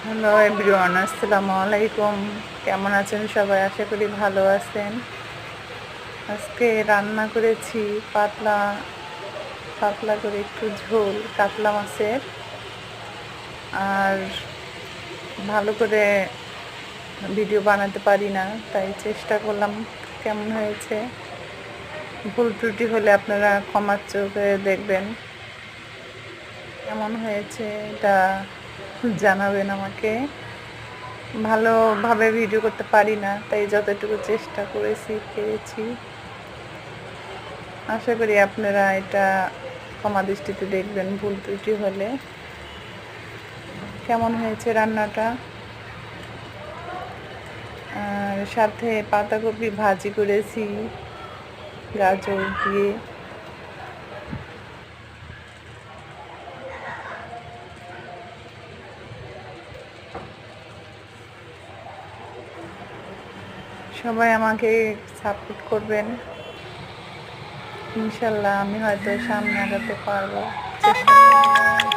Hello everyone, আসসালামু আলাইকুম। কেমন আছেন সবাই? আশা করি ভালো আছেন। আজকে রান্না করেছি পাতলা পাতলা করে একটু ঝোল কাতলা মাছের। আর ভালো করে ভিডিও বানাতে পারি না, তাই চেষ্টা করলাম। কেমন হয়েছে, ভুল ত্রুটি হলে আপনারা ক্ষমার চোখে দেখবেন। কেমন হয়েছে এটা জানাবেন আমাকে। ভালোভাবে ভিডিও করতে পারি না, তাই যতটুকু চেষ্টা পেরেছি। আশা করি আপনারা এটা ক্ষমা দৃষ্টিতে দেখবেন ভুল ত্রুটি হলে। কেমন হয়েছে রান্নাটা? আর সাথে পাতাকপি ভাজি করেছি গাজর দিয়ে। সবাই আমাকে সাপোর্ট করবেন, ইনশাল্লাহ আমি হয়তো সামনে আগাতে পারবো, চেষ্টা করব।